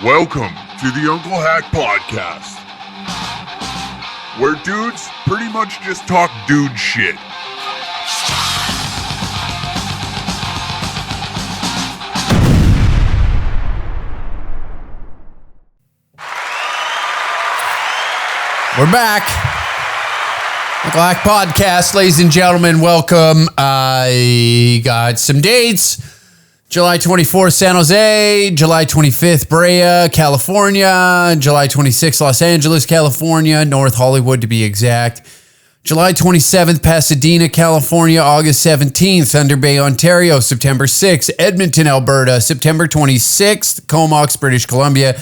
Welcome to the Unclehack Podcast, where dudes pretty much just talk dude shit. We're back. Unclehack Podcast, ladies and gentlemen, welcome. I got some dates. July 24th, San Jose. July 25th, Brea, California. July 26th, Los Angeles, California. North Hollywood, to be exact. July 27th, Pasadena, California. August 17th, Thunder Bay, Ontario. September 6th, Edmonton, Alberta. September 26th, Comox, British Columbia.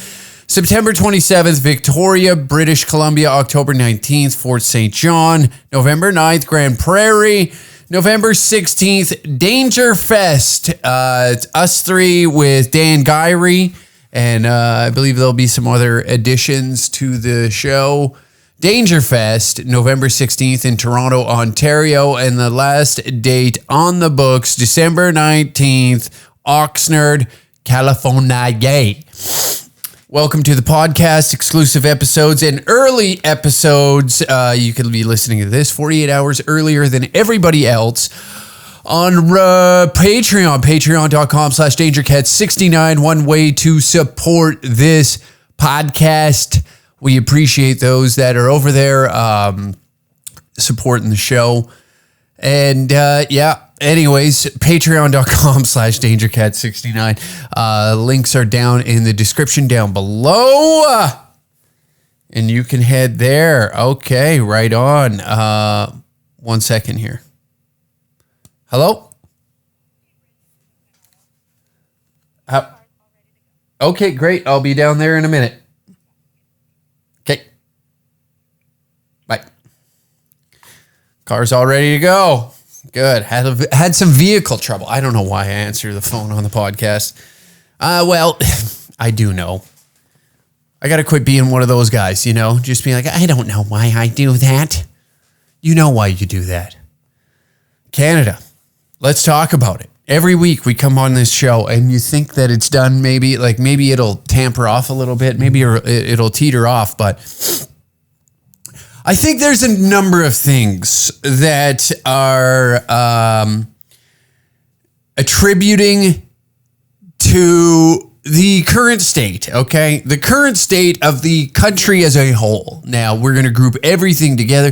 September 27th, Victoria, British Columbia. October 19th, Fort St. John. November 9th, Grand Prairie. November 16th, Danger Fest. It's us three with Dan Gyrie, and I believe there'll be some other additions to the show. Danger Fest, November 16th in Toronto, Ontario, and the last date on the books, December 19th, Oxnard, California. Welcome to the podcast, exclusive episodes and early episodes. You can be listening to this 48 hours earlier than everybody else on Patreon, patreon.com/dangercat69. One way to support this podcast. We appreciate those that are over there supporting the show. And anyways, patreon.com/dangercat69. Links are down in the description down below. And you can head there. Okay, right on. 1 second here. Hello? Okay, great. I'll be down there in a minute. Okay. Bye. Car's all ready to go. Good. Had some vehicle trouble. I don't know why I answer the phone on the podcast. Well, I do know. I got to quit being one of those guys, you know, just being like, I don't know why I do that. You know why you do that. Canada. Let's talk about it. Every week we come on this show and you think that it's done. Maybe it'll tamper off a little bit. Maybe it'll teeter off, but I think there's a number of things that are attributing to the current state, okay? The current state of the country as a whole. Now, we're going to group everything together.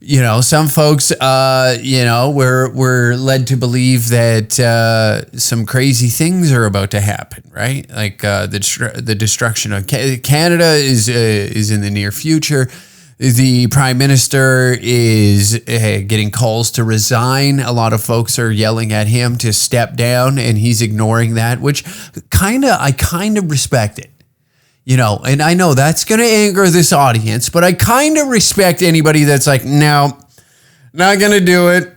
You know, some folks, we're led to believe that some crazy things are about to happen, right? Like the destruction of Canada is in the near future. The prime minister is getting calls to resign. A lot of folks are yelling at him to step down, and he's ignoring that, which I kind of respect it. You know, and I know that's going to anger this audience, but I kind of respect anybody that's like, no, not going to do it.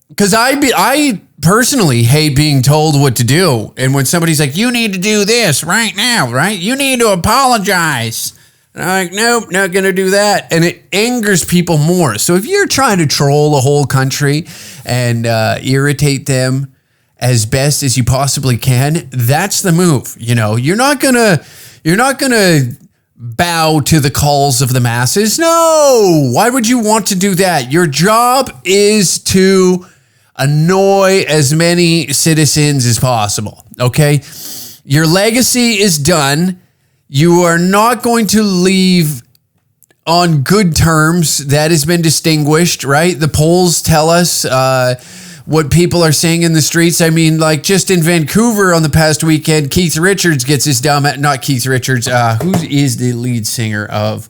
Because I personally hate being told what to do. And when somebody's like, you need to do this right now, right? You need to apologize. And I'm like, nope, not going to do that. And it angers people more. So if you're trying to troll the whole country and irritate them as best as you possibly can, that's the move. You know, you're not going to bow to the calls of the masses. No, why would you want to do that? Your job is to annoy as many citizens as possible, okay? Your legacy is done. You are not going to leave on good terms. That has been distinguished, right? The polls tell us what people are saying in the streets. I mean, like just in Vancouver on the past weekend, Keith Richards gets his not Keith Richards. Who is the lead singer of?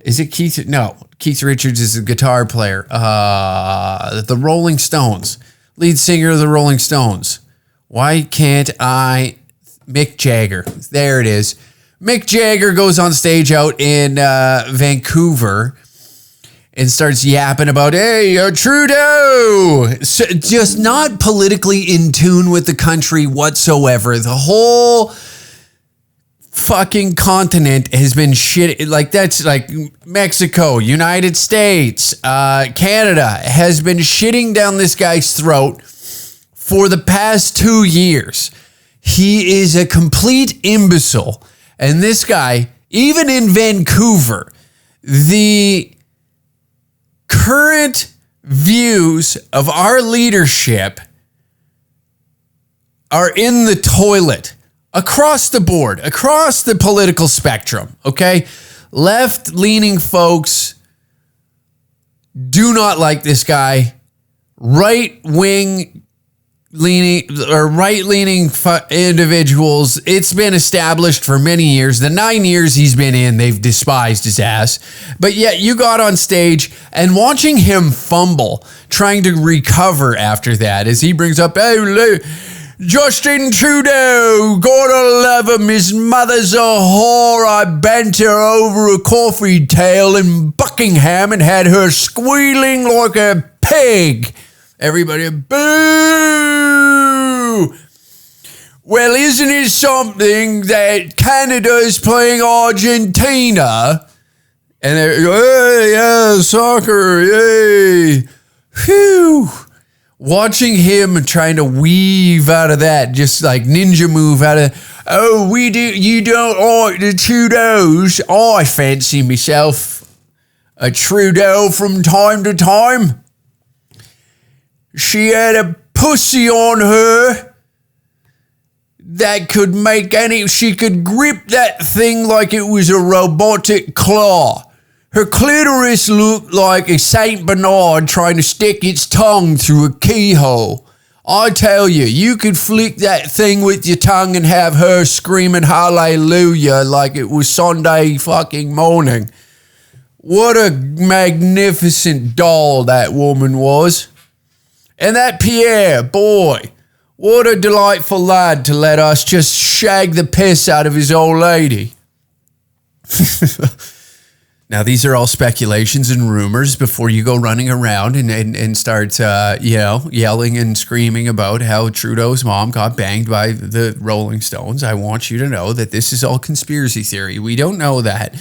Is it Keith? No, Keith Richards is a guitar player. The Rolling Stones, lead singer of the Rolling Stones. Why can't I? Mick Jagger. There it is. Mick Jagger goes on stage out in Vancouver and starts yapping about, hey, Trudeau. So just not politically in tune with the country whatsoever. The whole fucking continent has been shit. Like, that's like Mexico, United States, Canada has been shitting down this guy's throat for the past 2 years. He is a complete imbecile. And this guy, even in Vancouver, the current views of our leadership are in the toilet across the board, across the political spectrum, okay? Left-leaning folks do not like this guy. Right-leaning individuals, it's been established for many years. The 9 years he's been in, they've despised his ass. But yet you got on stage and watching him fumble, trying to recover after that as he brings up, hey, Justin Trudeau, gotta love him. His mother's a whore. I bent her over a coffee table in Buckingham and had her squealing like a pig. Everybody, boo! Well, isn't it something that Canada is playing Argentina? And they're, hey, yeah, soccer, yay. Phew. Watching him trying to weave out of that, just like ninja move out of, oh, you don't like the Trudeaus. I fancy myself a Trudeau from time to time. She had a pussy on her that could she could grip that thing like it was a robotic claw. Her clitoris looked like a Saint Bernard trying to stick its tongue through a keyhole. I tell you, you could flick that thing with your tongue and have her screaming hallelujah like it was Sunday fucking morning. What a magnificent doll that woman was. And that Pierre, boy, what a delightful lad to let us just shag the piss out of his old lady. Now, these are all speculations and rumors before you go running around and start, yelling and screaming about how Trudeau's mom got banged by the Rolling Stones. I want you to know that this is all conspiracy theory. We don't know that,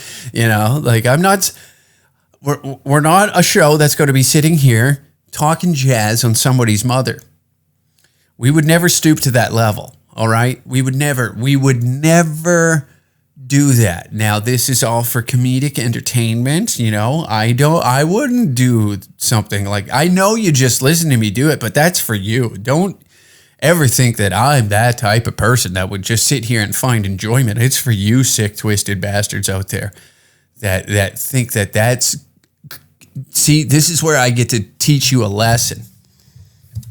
we're not a show that's going to be sitting here talking jazz on somebody's mother. We would never stoop to that level, all right? We would never do that. Now, this is all for comedic entertainment. I wouldn't do something like, I know you just listen to me do it, but that's for you. Don't ever think that I'm that type of person that would just sit here and find enjoyment. It's for you sick, twisted bastards out there that think that's, see, this is where I get to teach you a lesson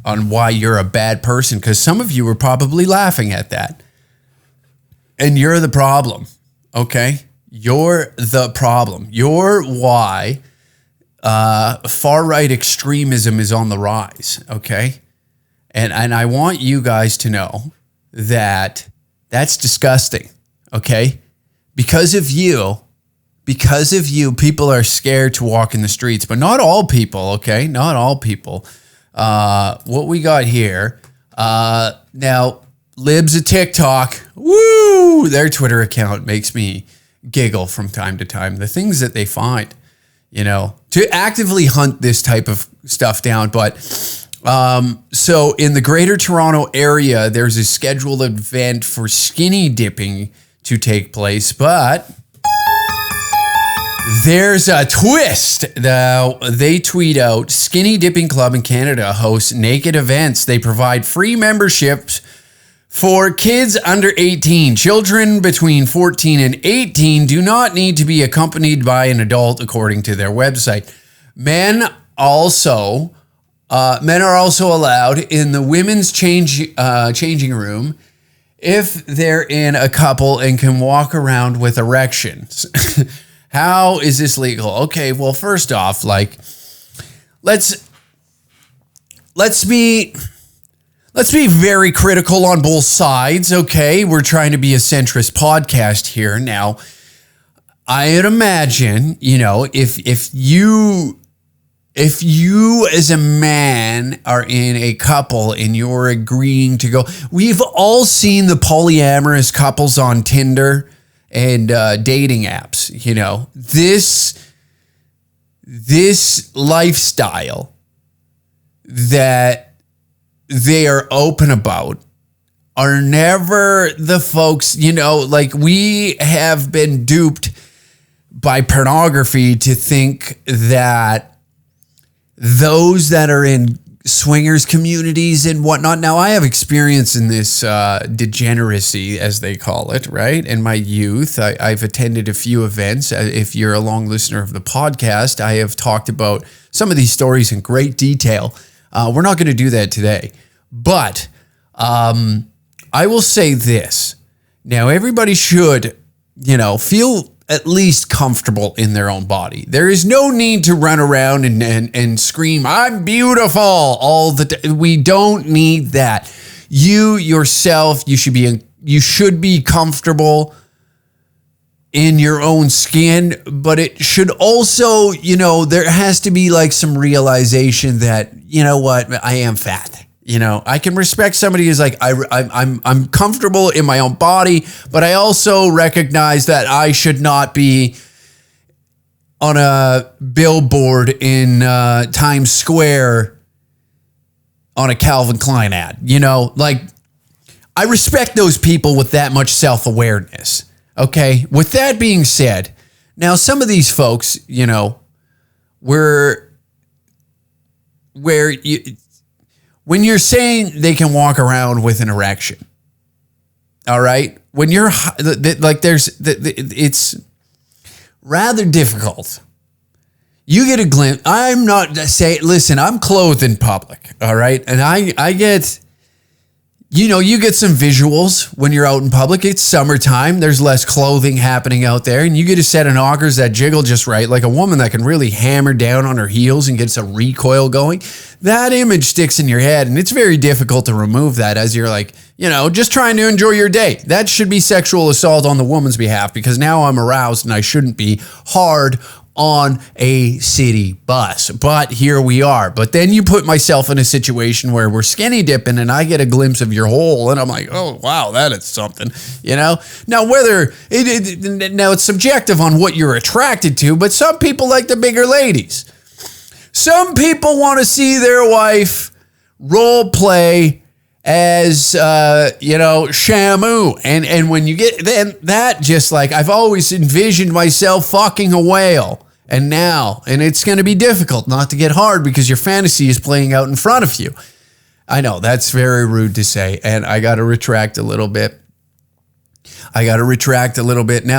on why you're a bad person, because some of you are probably laughing at that. And you're the problem. Okay, you're the problem. You're why far-right extremism is on the rise, okay? And I want you guys to know that that's disgusting, okay? Because of you, people are scared to walk in the streets, but not all people, okay? Not all people. What we got here, now, Libs of TikTok, woo! Their Twitter account makes me giggle from time to time. The things that they find, to actively hunt this type of stuff down. But so in the Greater Toronto area, there's a scheduled event for skinny dipping to take place, but there's a twist. Now, they tweet out, Skinny Dipping Club in Canada hosts naked events. They provide free memberships for kids under 18. Children between 14 and 18 do not need to be accompanied by an adult, according to their website. Men are also allowed in the women's changing room if they're in a couple and can walk around with erections. How is this legal? Okay, well, first off, let's be very critical on both sides, okay? We're trying to be a centrist podcast here. Now, I'd imagine, if you as a man are in a couple and you're agreeing to go, we've all seen the polyamorous couples on Tinder and dating apps, this lifestyle that they are open about are never the folks, like we have been duped by pornography to think that those that are in swingers communities and whatnot. Now, I have experience in this degeneracy, as they call it, right? In my youth, I've attended a few events. If you're a long listener of the podcast, I have talked about some of these stories in great detail. We're not going to do that today. But I will say this. Now, everybody should, feel at least comfortable in their own body. There is no need to run around and scream, I'm beautiful all the time. We don't need that. You yourself, you should be comfortable in your own skin, but it should also, there has to be like some realization that, I am fat. I can respect somebody who's like, I'm comfortable in my own body, but I also recognize that I should not be on a billboard in Times Square on a Calvin Klein ad. Like, I respect those people with that much self-awareness. Okay. With that being said, now some of these folks, when you're saying they can walk around with an erection, all right? When you're like, it's rather difficult. You get a glimpse. I'm not saying, listen, I'm clothed in public, all right? And I get, you get some visuals when you're out in public. It's summertime. There's less clothing happening out there. And you get a set of knockers that jiggle just right, like a woman that can really hammer down on her heels and gets a recoil going. That image sticks in your head, and it's very difficult to remove that as you're like, just trying to enjoy your day. That should be sexual assault on the woman's behalf, because now I'm aroused and I shouldn't be hard on a city bus. But here we are. But then you put myself in a situation where we're skinny dipping and I get a glimpse of your hole and I'm like, oh, wow, that is something, Now, whether now it's subjective on what you're attracted to, but some people like the bigger ladies. Some people want to see their wife role play as, Shamu. And when you get then that, just like I've always envisioned myself fucking a whale. And it's going to be difficult not to get hard because your fantasy is playing out in front of you. I know that's very rude to say. And I got to retract a little bit. Now,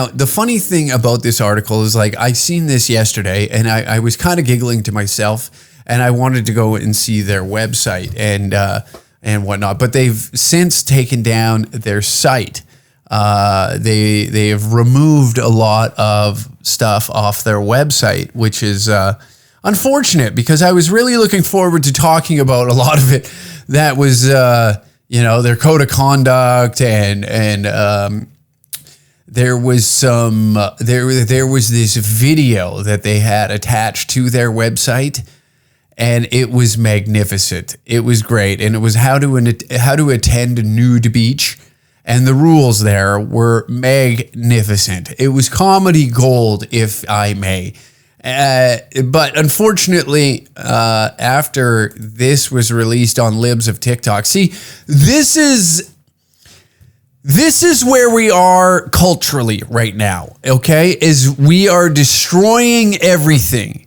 the funny thing about this article is like, I seen this yesterday and I was kind of giggling to myself and I wanted to go and see their website and whatnot, but they've since taken down their site. They have removed a lot of stuff off their website, which is unfortunate because I was really looking forward to talking about a lot of it. That was, their code of conduct and there was some, there was this video that they had attached to their website. And it was magnificent. It was great. And it was how to attend a nude beach. And the rules there were magnificent. It was comedy gold, if I may. But unfortunately, after this was released on Libs of TikTok, see, this is where we are culturally right now, okay? Is we are destroying everything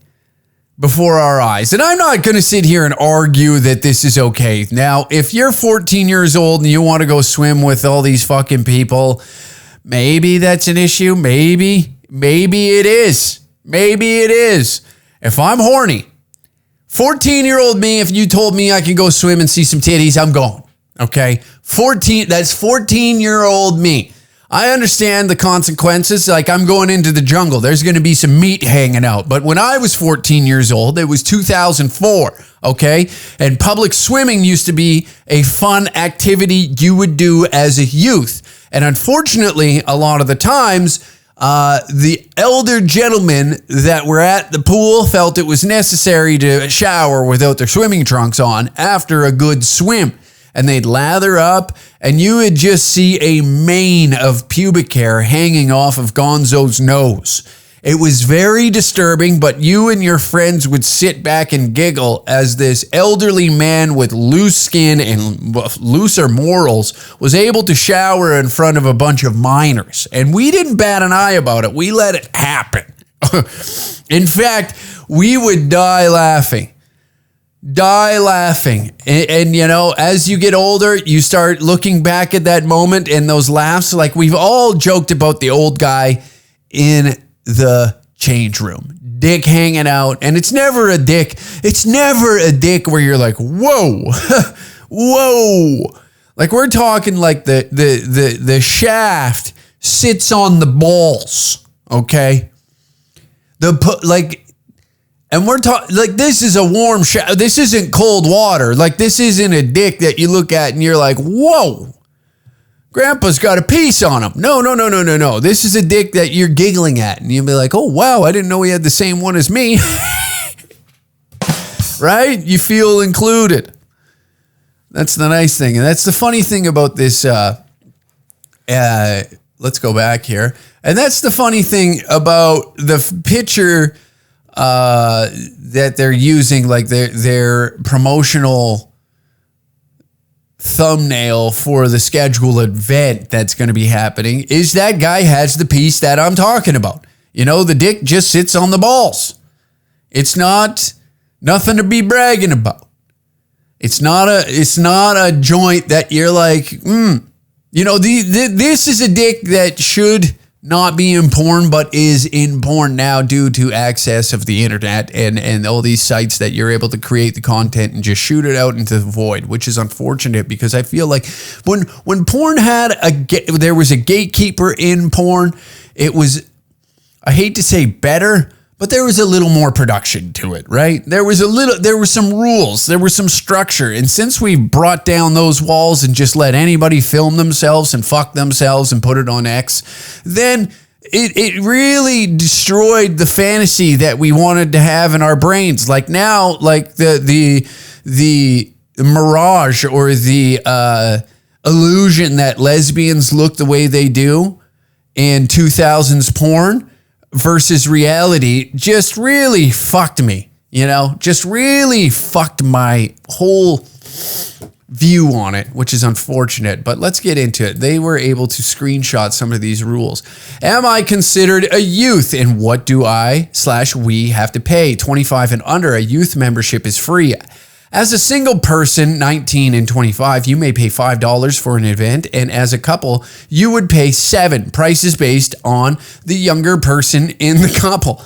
before our eyes. And I'm not going to sit here and argue that this is okay. Now, if you're 14 years old and you want to go swim with all these fucking people, maybe that's an issue. Maybe it is. If I'm horny, 14-year-old me, if you told me I could go swim and see some titties, I'm going. Okay? That's 14-year-old me. I understand the consequences. Like, I'm going into the jungle. There's going to be some meat hanging out. But when I was 14 years old, it was 2004, okay? And public swimming used to be a fun activity you would do as a youth. And unfortunately, a lot of the times, the elder gentlemen that were at the pool felt it was necessary to shower without their swimming trunks on after a good swim. And they'd lather up, and you would just see a mane of pubic hair hanging off of Gonzo's nose. It was very disturbing, but you and your friends would sit back and giggle as this elderly man with loose skin and looser morals was able to shower in front of a bunch of minors. And we didn't bat an eye about it. We let it happen. In fact, we would die laughing. And you know, as you get older, you start looking back at that moment and those laughs. Like, we've all joked about the old guy in the change room, dick hanging out, and it's never a dick where you're like, whoa. Whoa. Like, we're talking like the shaft sits on the balls, okay? And we're talking like, this is a warm shower. This isn't cold water. Like, this isn't a dick that you look at and you're like, whoa, Grandpa's got a piece on him. No. This is a dick that you're giggling at. And you'll be like, oh, wow, I didn't know he had the same one as me. Right? You feel included. That's the nice thing. And that's the funny thing about this. Let's go back here. And that's the funny thing about the picture that they're using, like their promotional thumbnail for the scheduled event that's going to be happening, is that guy has the piece that I'm talking about. You know, the dick just sits on the balls. It's nothing to be bragging about. It's not a joint that you're like, You know, this is a dick that should not be in porn, but is in porn now due to access of the internet and all these sites that you're able to create the content and just shoot it out into the void, which is unfortunate because I feel like when porn there was a gatekeeper in porn, it was, I hate to say better, but there was a little more production to it, right? There were some rules, there was some structure. And since we brought down those walls and just let anybody film themselves and fuck themselves and put it on X, then it really destroyed the fantasy that we wanted to have in our brains. Like now, like the mirage or the illusion that lesbians look the way they do in 2000s porn versus reality just really fucked me, you know, just really fucked my whole view on it, which is unfortunate. But let's get into it. They were able to screenshot some of these rules. Am I considered a youth? And what do we have to pay? 25 and under, a youth membership is free. As a single person, 19 and 25, you may pay $5 for an event. And as a couple, you would pay $7. Prices based on the younger person in the couple.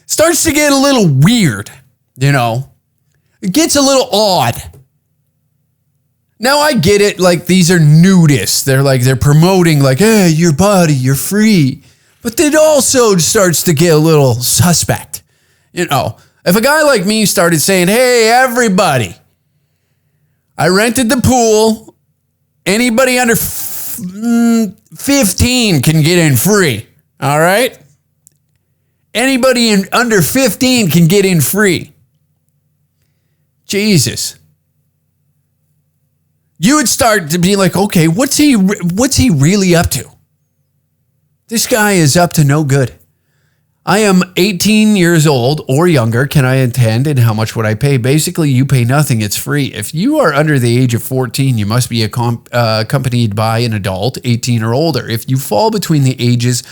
Starts to get a little weird, you know. It gets a little odd. Now I get it, like these are nudists. They're promoting like, hey, your body, you're free. But it also starts to get a little suspect, you know. If a guy like me started saying, hey, everybody, I rented the pool. Anybody under 15 can get in free. All right? Anybody under 15 can get in free. Jesus. You would start to be like, okay, what's he really up to? This guy is up to no good. I am 18 years old or younger. Can I attend and how much would I pay? Basically, you pay nothing. It's free. If you are under the age of 14, you must be accompanied by an adult, 18 or older. If you fall between the ages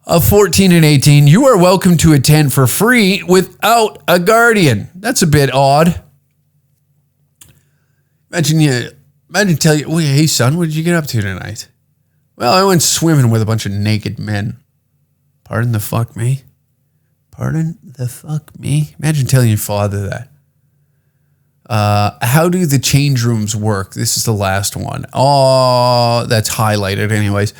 of 14 and 18, you are welcome to attend for free without a guardian. That's a bit odd. Imagine tell you, hey son, what did you get up to tonight? Well, I went swimming with a bunch of naked men. Pardon the fuck me? Pardon the fuck me? Imagine telling your father that. How do the change rooms work? This is the last one. Oh, that's highlighted anyways.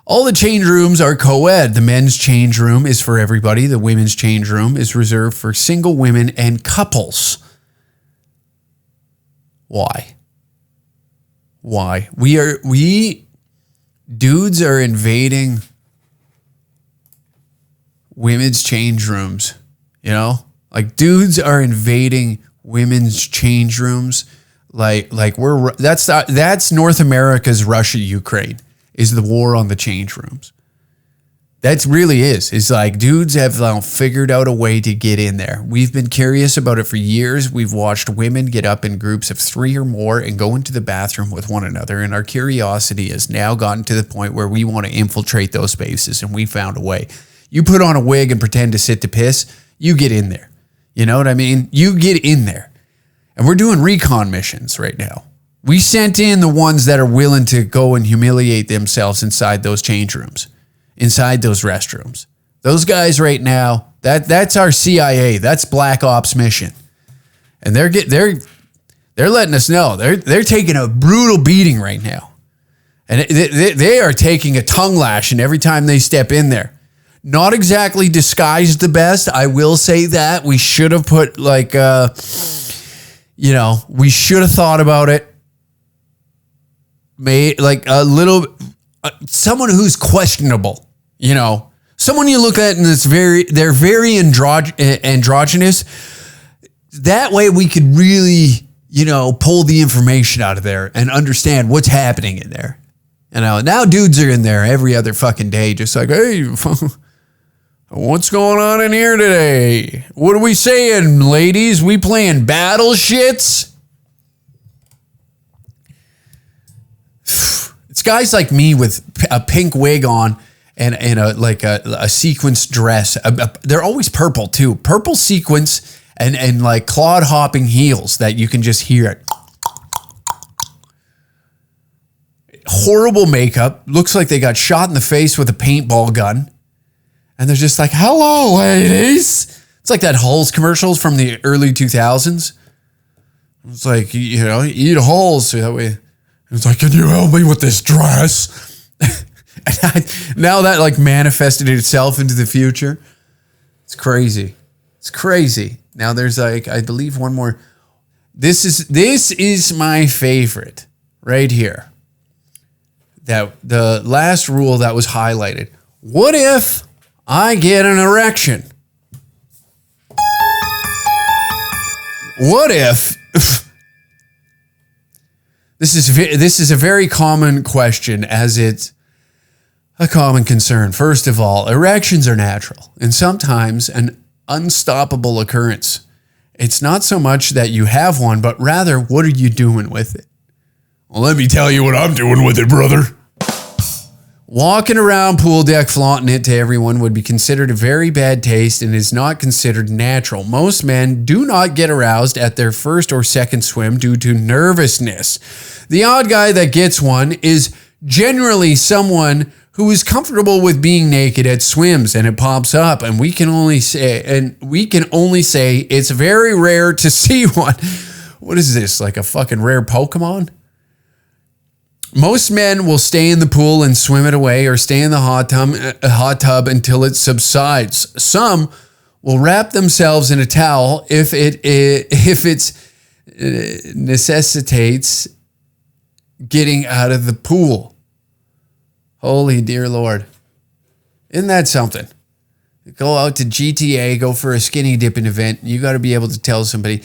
All the change rooms are co-ed. The men's change room is for everybody. The women's change room is reserved for single women and couples. Why? Dudes are invading women's change rooms, you know, like dudes are invading women's change rooms. That's North America's Russia, Ukraine is the war on the change rooms. That really is. It's like dudes have figured out a way to get in there. We've been curious about it for years. We've watched women get up in groups of 3 or more and go into the bathroom with one another. And our curiosity has now gotten to the point where we want to infiltrate those spaces, and we found a way. You put on a wig and pretend to sit to piss, you get in there. You know what I mean? You get in there. And we're doing recon missions right now. We sent in the ones that are willing to go and humiliate themselves inside those change rooms, inside those restrooms. Those guys right now, that's our CIA. That's Black Ops mission. And they're letting us know. They're taking a brutal beating right now. And they are taking a tongue lashing every time they step in there. Not exactly disguised the best. I will say that. We should have put we should have thought about it. Made like a little, someone who's questionable. Someone you look at and they're very androgynous. That way we could really, pull the information out of there and understand what's happening in there. Now dudes are in there every other fucking day, just like, hey, what's going on in here today? What are we saying, ladies? We playing battle shits? It's guys like me with a pink wig on and a sequence dress. They're always purple too. Purple sequence and like clod hopping heels that you can just hear it. Horrible makeup. Looks like they got shot in the face with a paintball gun. And they're just like, hello, ladies. It's like that Halls commercials from the early 2000s. It's like, eat Halls so that way. It's like, can you help me with this dress? Now that like manifested itself into the future. It's crazy. It's crazy. Now there's like, I believe one more. This is my favorite right here. That the last rule that was highlighted. What if I get an erection? What if? This is a very common question, as it's a common concern. First of all, erections are natural and sometimes an unstoppable occurrence. It's not so much that you have one, but rather, what are you doing with it? Well, let me tell you what I'm doing with it, brother. Walking around pool deck flaunting it to everyone would be considered a very bad taste and is not considered natural. Most men do not get aroused at their first or second swim due to nervousness. The odd guy that gets one is generally someone who is comfortable with being naked at swims, and it pops up, and we can only say it's very rare to see one. What is this, like a fucking rare Pokemon? Most men will stay in the pool and swim it away or stay in the hot tub until it subsides. Some will wrap themselves in a towel if it necessitates getting out of the pool. Holy dear Lord. Isn't that something? Go out to GTA, go for a skinny dipping event. You got to be able to tell somebody,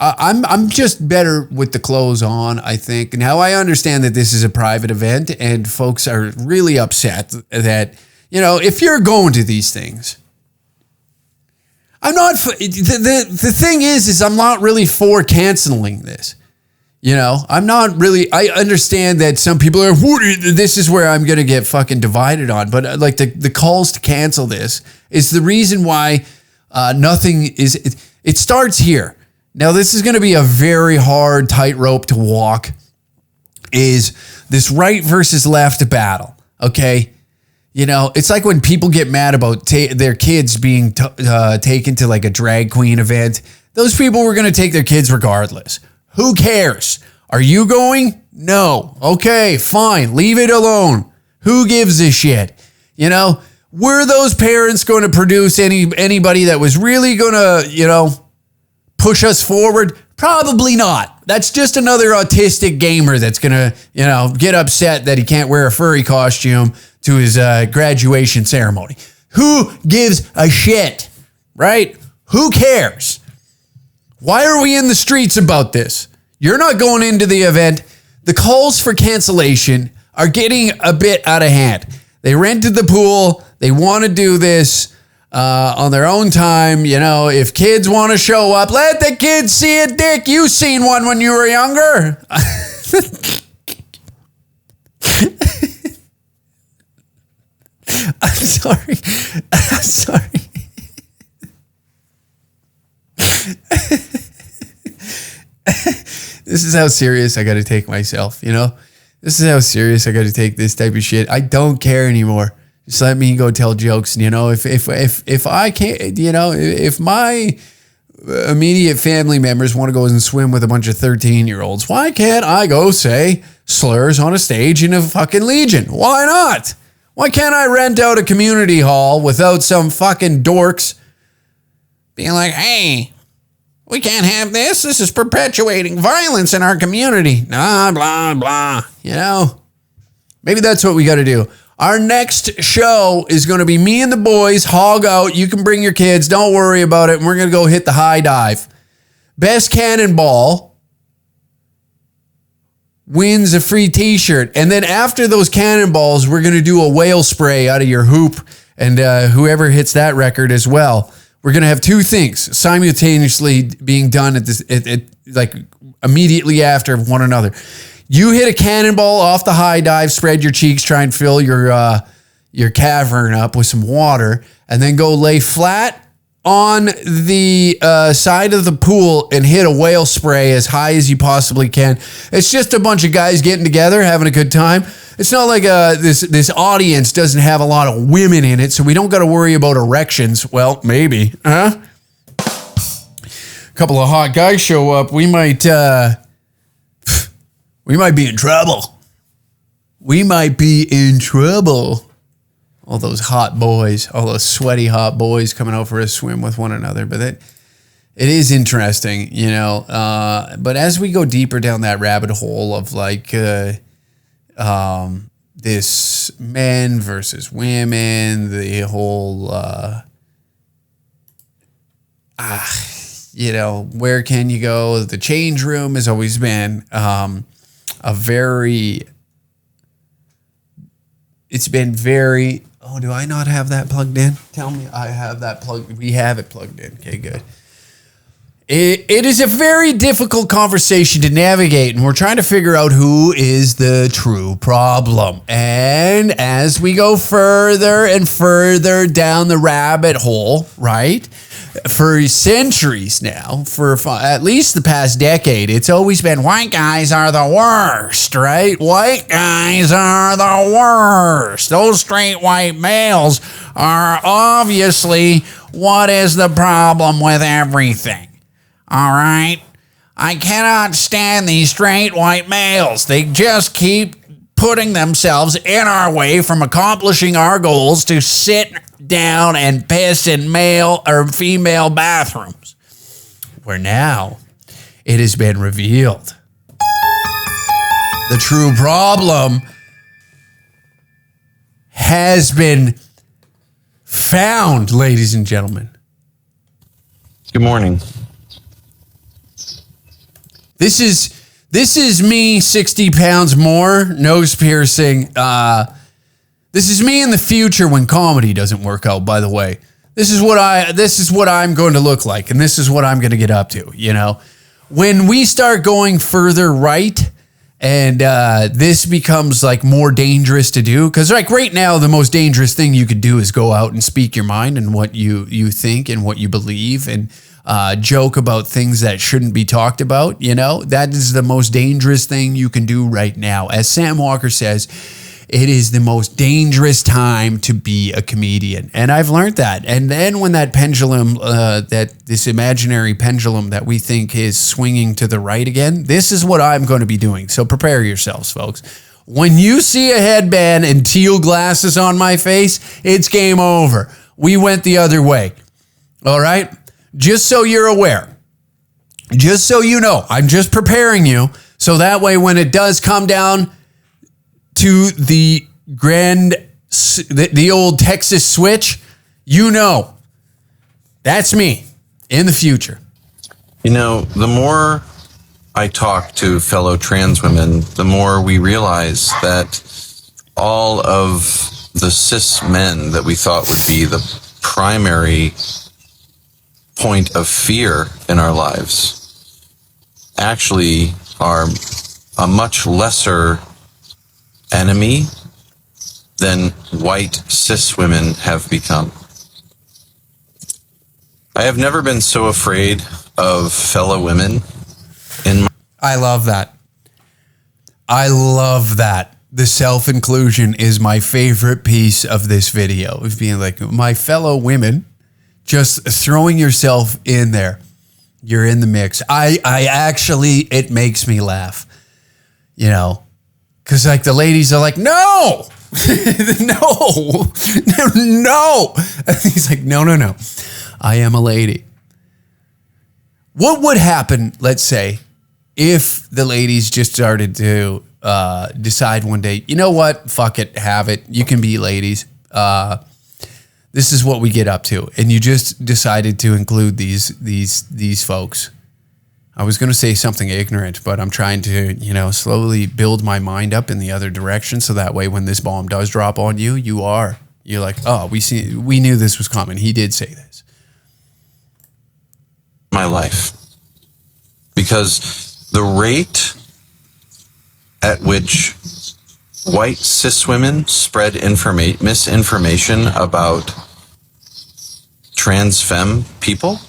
I'm just better with the clothes on, I think. Now, I understand that this is a private event and folks are really upset that, if you're going to these things, I'm not, the thing is I'm not really for canceling this. I'm not really, I understand that some people are, this is where I'm going to get fucking divided on. But like the calls to cancel this is the reason why nothing is, it starts here. Now, this is going to be a very hard tightrope to walk, is this right versus left battle, okay? It's like when people get mad about their kids being taken to like a drag queen event. Those people were going to take their kids regardless. Who cares? Are you going? No. Okay, fine. Leave it alone. Who gives a shit? Were those parents going to produce anybody that was really going to, push us forward? Probably not. That's just another autistic gamer that's going to, get upset that he can't wear a furry costume to his graduation ceremony. Who gives a shit, right? Who cares? Why are we in the streets about this? You're not going into the event. The calls for cancellation are getting a bit out of hand. They rented the pool. They want to do this on their own time. You know, if kids want to show up, let the kids see a dick. You seen one when you were younger. I'm sorry. I'm sorry. This is how serious I got to take myself, you know? This is how serious I got to take this type of shit. I don't care anymore. Just let me go tell jokes. You know, if I can't, you know, if my immediate family members want to go and swim with a bunch of 13-year-olds, why can't I go say slurs on a stage in a fucking Legion? Why not? Why can't I rent out a community hall without some fucking dorks being like, hey, we can't have this. This is perpetuating violence in our community. Blah, blah, blah. You know, maybe that's what we got to do. Our next show is going to be me and the boys, hog out. You can bring your kids. Don't worry about it. And we're going to go hit the high dive. Best cannonball wins a free t-shirt. And then after those cannonballs, we're going to do a whale spray out of your hoop. And whoever hits that record as well. We're going to have two things simultaneously being done like immediately after one another. You hit a cannonball off the high dive, spread your cheeks, try and fill your cavern up with some water, and then go lay flat on the side of the pool and hit a whale spray as high as you possibly can. It's just a bunch of guys getting together, having a good time. It's not like this audience doesn't have a lot of women in it, so we don't got to worry about erections. Well, maybe, huh? A couple of hot guys show up. We might be in trouble. We might be in trouble. All those hot boys, all those sweaty hot boys coming out for a swim with one another. But it is interesting, you know. But as we go deeper down that rabbit hole of like this men versus women, the whole, you know, where can you go? The change room has always been it's been very, oh, do I not have that plugged in? Tell me I have that plugged. We have it plugged in. Okay, good. It is a very difficult conversation to navigate, and we're trying to figure out who is the true problem. And as we go further and further down the rabbit hole, right, for centuries now, for at least the past decade, it's always been white guys are the worst, right? White guys are the worst. Those straight white males are obviously what is the problem with everything. All right? I cannot stand these straight white males. They just keep putting themselves in our way from accomplishing our goals to sit down and piss in male or female bathrooms. Where now it has been revealed. The true problem has been found, ladies and gentlemen. Good morning. This is me, 60 pounds more, nose piercing. This is me in the future when comedy doesn't work out, by the way. This is what I'm going to look like, and this is what I'm going to get up to, you know. When we start going further right, and this becomes like more dangerous to do, because like right now, the most dangerous thing you could do is go out and speak your mind and what you think and what you believe, and joke about things that shouldn't be talked about, you know. That is the most dangerous thing you can do right now. As Sam Walker says, it is the most dangerous time to be a comedian. And I've learned that. And then when that pendulum, this imaginary pendulum that we think is swinging to the right again, this is what I'm going to be doing. So prepare yourselves, folks. When you see a headband and teal glasses on my face, it's game over. We went the other way. All right? Just so you're aware, just so you know, I'm just preparing you. So that way, when it does come down to the old Texas switch, you know, that's me in the future. You know, the more I talk to fellow trans women, the more we realize that all of the cis men that we thought would be the primary point of fear in our lives actually are a much lesser enemy than white cis women have become. I have never been so afraid of fellow women in my... I love that. I love that. The self-inclusion is my favorite piece of this video, of being like, my fellow women, just throwing yourself in there. You're in the mix. I actually, it makes me laugh, you know, because like the ladies are like, no, no. And he's like, no. I am a lady. What would happen, let's say, if the ladies just started to decide one day, you know what, fuck it, have it. You can be ladies. This is what we get up to. And you just decided to include these folks. I was going to say something ignorant, but I'm trying to, you know, slowly build my mind up in the other direction. So that way, when this bomb does drop on you, you're like, oh, we knew this was coming. He did say this. My life. Because the rate at which white cis women spread misinformation about trans femme people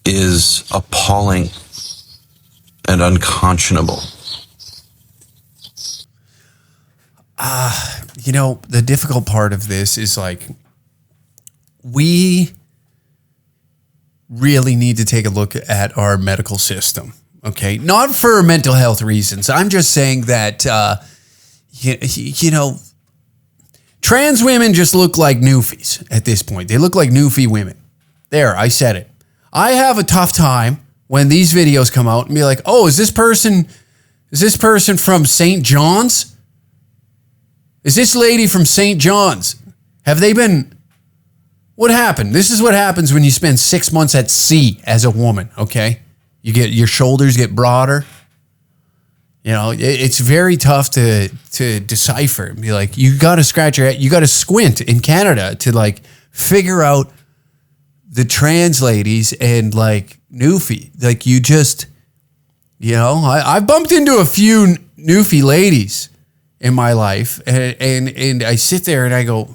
is appalling and unconscionable. You know, the difficult part of this is like, we really need to take a look at our medical system. Okay, not for mental health reasons. I'm just saying that, you know, trans women just look like newfies at this point. They look like newfie women. There, I said it. I have a tough time when these videos come out and be like, oh, is this person from St. John's? Is this lady from St. John's? Have they been... What happened? This is what happens when you spend 6 months at sea as a woman, okay? Your shoulders get broader. You know, it's very tough to decipher and be like, you got to scratch your head. You got to squint in Canada to like figure out the trans ladies and like newfie. Like you just, you know, I bumped into a few newfie ladies in my life and I sit there and I go,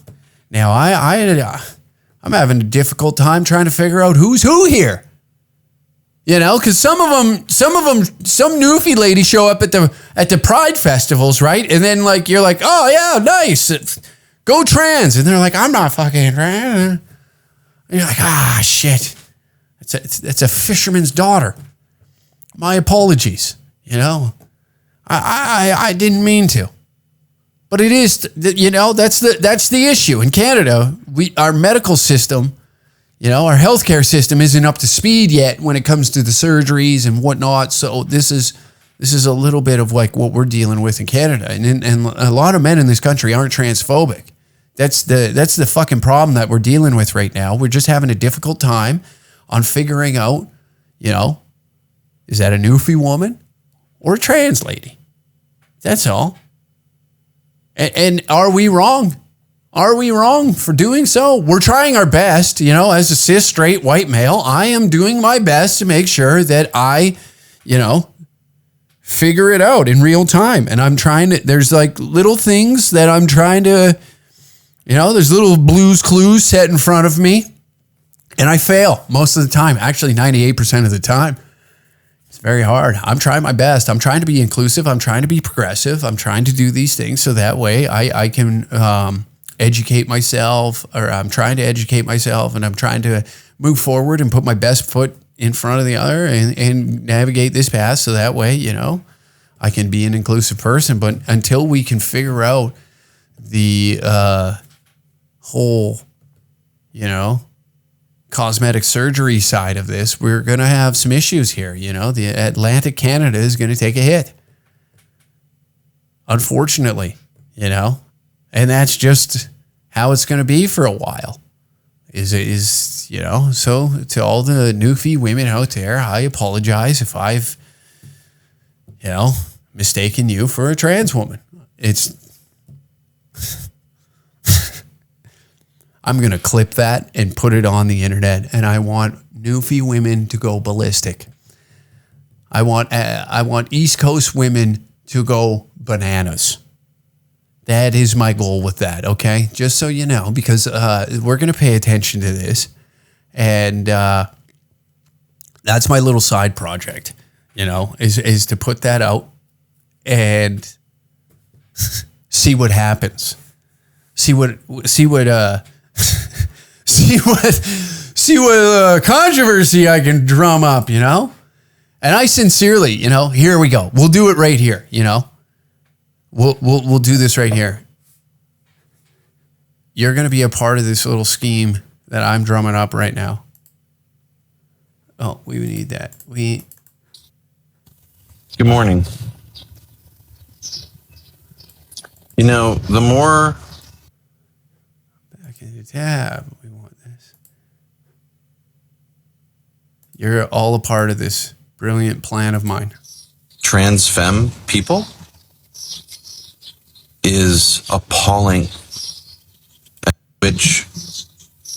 now I'm having a difficult time trying to figure out who's who here. You know, because some newfie ladies show up at the Pride festivals, right? And then like you're like, oh yeah, nice, go trans, and they're like, I'm not fucking trans. And you're like, ah, shit, it's a fisherman's daughter. My apologies. You know, I didn't mean to, but it is. You know, that's the issue in Canada. Our medical system. You know, our healthcare system isn't up to speed yet when it comes to the surgeries and whatnot. So this is a little bit of like what we're dealing with in Canada. And a lot of men in this country aren't transphobic. That's the fucking problem that we're dealing with right now. We're just having a difficult time on figuring out, you know, is that a newfie woman or a trans lady? That's all. And are we wrong? Are we wrong for doing so? We're trying our best, you know, as a cis straight white male. I am doing my best to make sure that I, you know, figure it out in real time. And I'm trying to, there's like little things that I'm trying to, you know, there's little Blue's Clues set in front of me. And I fail most of the time, actually 98% of the time. It's very hard. I'm trying my best. I'm trying to be inclusive. I'm trying to be progressive. I'm trying to do these things so that way I can, educate myself, or I'm trying to educate myself, and I'm trying to move forward and put my best foot in front of the other and navigate this path so that way, you know, I can be an inclusive person. But until we can figure out the whole, you know, cosmetic surgery side of this, we're going to have some issues here. You know, the Atlantic Canada is going to take a hit. Unfortunately, you know, and that's just how it's going to be for a while. Is you know, so to all the newfie women out there, I apologize if I've, you know, mistaken you for a trans woman. It's I'm going to clip that and put it on the internet. And I want newfie women to go ballistic. I want East Coast women to go bananas. That is my goal with that, okay? Just so you know, because we're going to pay attention to this. And that's my little side project, is to put that out and see what happens. See what controversy I can drum up, And I sincerely, here we go. We'll do it right here, We'll do this right here. You're going to be a part of this little scheme that I'm drumming up right now. Oh, we need that. Good morning. The more... Back in the tab. We want this. You're all a part of this brilliant plan of mine. trans femme people is appalling, which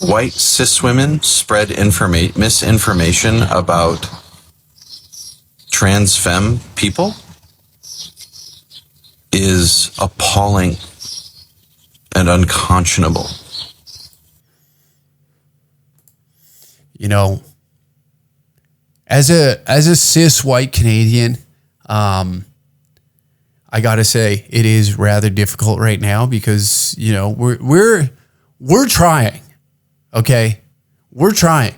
white cis women spread misinformation about trans femme people is appalling and unconscionable. As a cis white Canadian, I gotta say it is rather difficult right now because we're trying, okay, we're trying.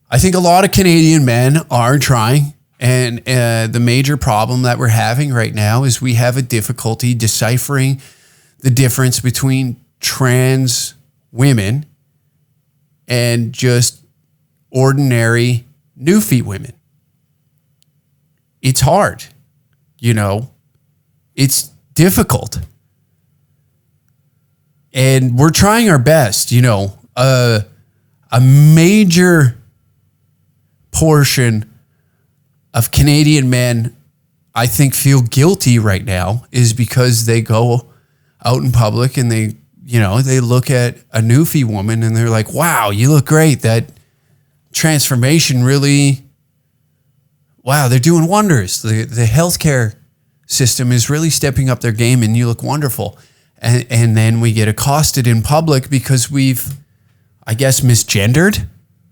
I think a lot of Canadian men are trying, and the major problem that we're having right now is we have a difficulty deciphering the difference between trans women and just ordinary newfie women. It's hard, it's difficult. And we're trying our best, a major portion of Canadian men, I think, feel guilty right now is because they go out in public and they look at a newfie woman and they're like, wow, you look great. That transformation really, wow, they're doing wonders. The healthcare system is really stepping up their game and you look wonderful. And then we get accosted in public because we've, I guess, misgendered.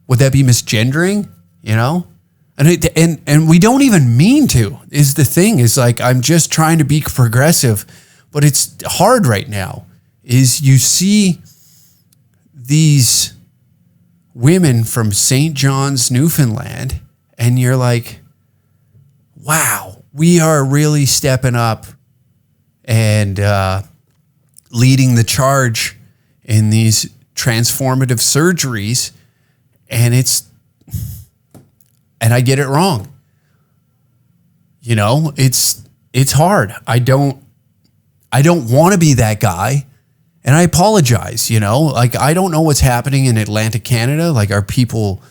Would that be misgendering? And we don't even mean to, is the thing. Is like, I'm just trying to be progressive, but it's hard right now. Is you see these women from St. John's, Newfoundland, and you're like, wow, we are really stepping up and leading the charge in these transformative surgeries. And I get it wrong. It's hard. I don't want to be that guy. And I apologize, I don't know what's happening in Atlantic Canada. Like, are people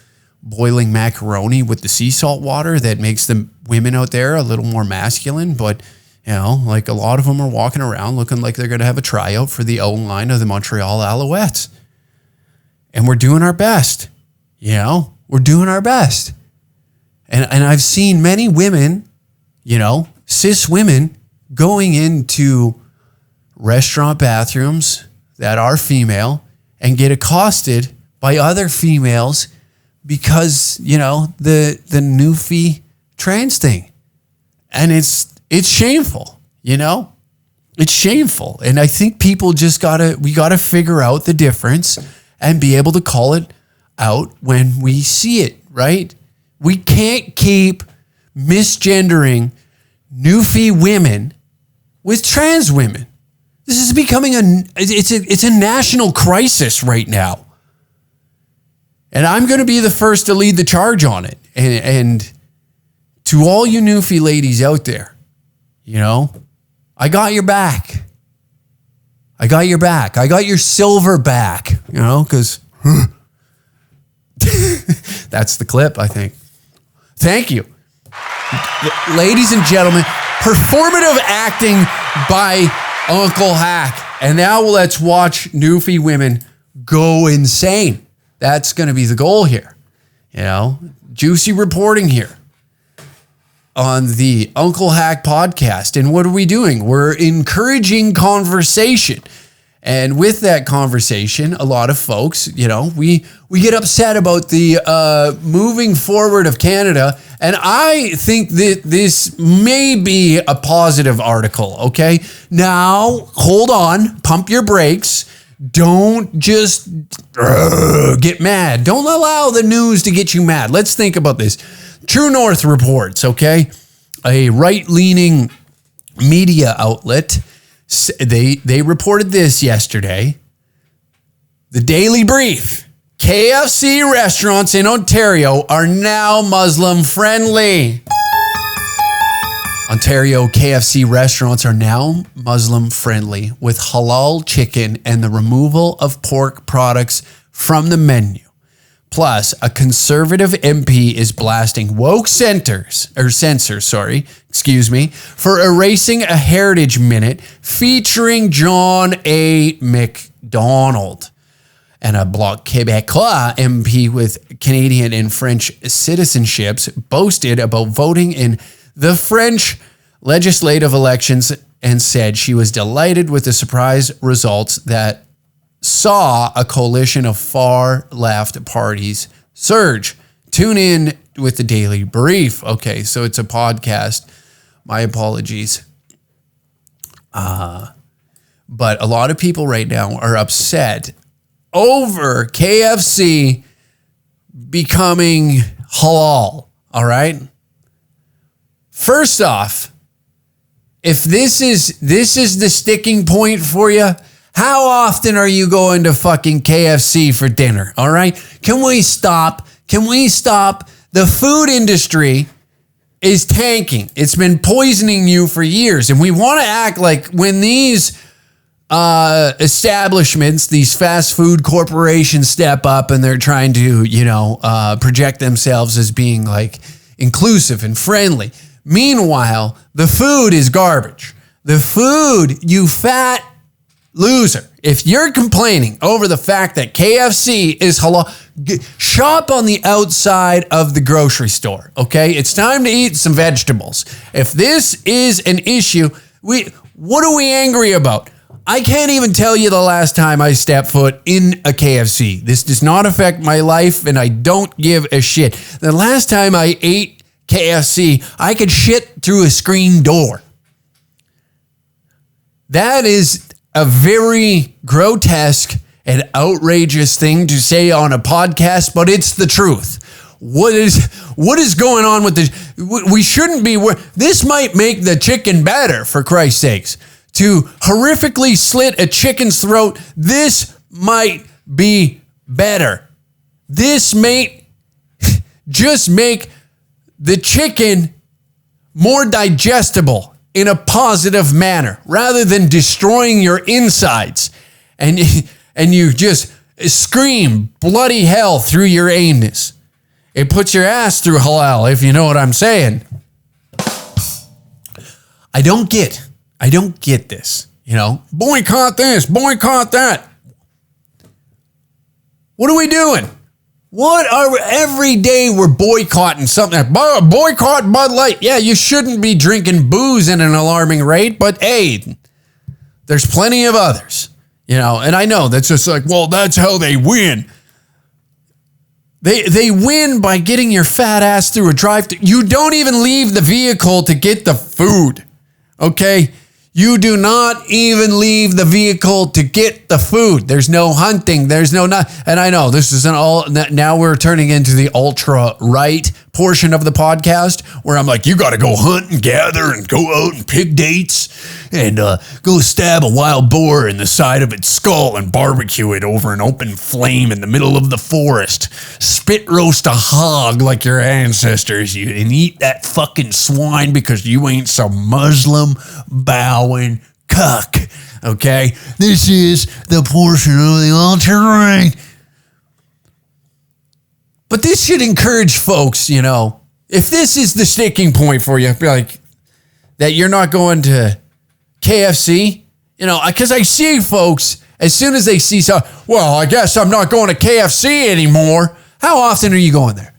boiling macaroni with the sea salt water that makes the women out there a little more masculine? But, like a lot of them are walking around looking like they're going to have a tryout for the O-line of the Montreal Alouettes. And we're doing our best, we're doing our best. And I've seen many women, cis women going into restaurant bathrooms that are female and get accosted by other females because, the newfie trans thing. And it's shameful, it's shameful. And I think people we gotta figure out the difference and be able to call it out when we see it, right? We can't keep misgendering newfie women with trans women. This is becoming it's a national crisis right now. And I'm going to be the first to lead the charge on it. And to all you newfie ladies out there, I got your back. I got your back. I got your silver back, because that's the clip, I think. Thank you. Ladies and gentlemen, performative acting by Uncle Hack. And now let's watch newfie women go insane. That's going to be the goal here. Juicy reporting here on the Uncle Hack podcast. And what are we doing? We're encouraging conversation. And with that conversation, a lot of folks, we get upset about the moving forward of Canada. And I think that this may be a positive article, okay? Now, hold on, pump your brakes. Don't just get mad. Don't allow the news to get you mad. Let's think about this. True North reports, okay? A right-leaning media outlet, they reported this yesterday. The Daily Brief. KFC restaurants in Ontario are now Muslim friendly. Ontario KFC restaurants are now Muslim friendly with halal chicken and the removal of pork products from the menu. Plus, a conservative MP is blasting woke censors, for erasing a heritage minute featuring John A. MacDonald. And a Bloc Québécois MP with Canadian and French citizenships boasted about voting in the French legislative elections and said she was delighted with the surprise results that saw a coalition of far-left parties surge. Tune in with the Daily Brief. Okay, so it's a podcast. My apologies. But a lot of people right now are upset over KFC becoming halal, all right? First off, if this is the sticking point for you, how often are you going to fucking KFC for dinner? All right. Can we stop? The food industry is tanking. It's been poisoning you for years. And we want to act like when these establishments, these fast food corporations step up and they're trying to, project themselves as being like inclusive and friendly. Meanwhile, the food is garbage. The food, you fat loser. If you're complaining over the fact that KFC is halal, shop on the outside of the grocery store, okay? It's time to eat some vegetables. If this is an issue, what are we angry about? I can't even tell you the last time I stepped foot in a KFC. This does not affect my life, and I don't give a shit. The last time I ate KFC, I could shit through a screen door. That is a very grotesque and outrageous thing to say on a podcast, but it's the truth. What is going on with this? We shouldn't be. This might make the chicken better, for Christ's sakes. To horrifically slit a chicken's throat, this might be better. This may just make the chicken more digestible in a positive manner rather than destroying your insides and you just scream bloody hell through your anus. It puts your ass through halal, if you know what I'm saying. I don't get this, boycott this, boycott that. What are we doing? Every day we're boycotting something. Boycott Bud Light. Yeah, you shouldn't be drinking booze at an alarming rate, but hey, there's plenty of others, and I know that's just like, well, that's how they win. They win by getting your fat ass through a drive-thru. You don't even leave the vehicle to get the food, okay? You do not even leave the vehicle to get the food. There's no hunting. There's no and I know this is now we're turning into the ultra right portion of the podcast where I'm like, you got to go hunt and gather and go out and pick dates and go stab a wild boar in the side of its skull and barbecue it over an open flame in the middle of the forest. Spit roast a hog like your ancestors and eat that fucking swine because you ain't some Muslim bowing cuck. Okay? This is the portion of the alt-right. But this should encourage folks, if this is the sticking point for you, like that you're not going to KFC, You know, because I see folks, as soon as they see well, I guess I'm not going to KFC anymore. How often are you going there?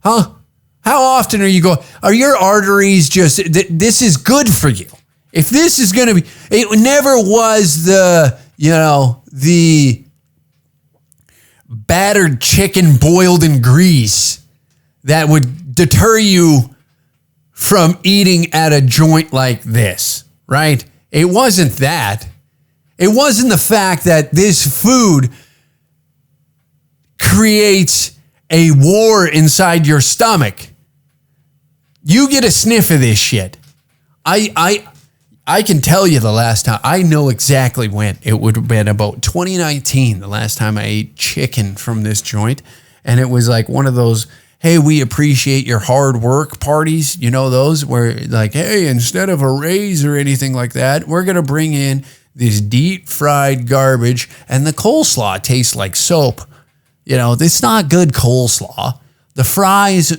Huh? How often are you going? Are your arteries just, this is good for you. If this is going to be, it never was the battered chicken boiled in grease that would deter you from eating at a joint like this, right? It wasn't that. It wasn't the fact that this food creates a war inside your stomach. You get a sniff of this shit. I can tell you the last time. I know exactly when. It would have been about 2019, the last time I ate chicken from this joint. And it was like one of those, hey, we appreciate your hard work parties. You know those where like, hey, instead of a raise or anything like that, we're going to bring in this deep fried garbage and the coleslaw tastes like soap. You know, it's not good coleslaw. The fries,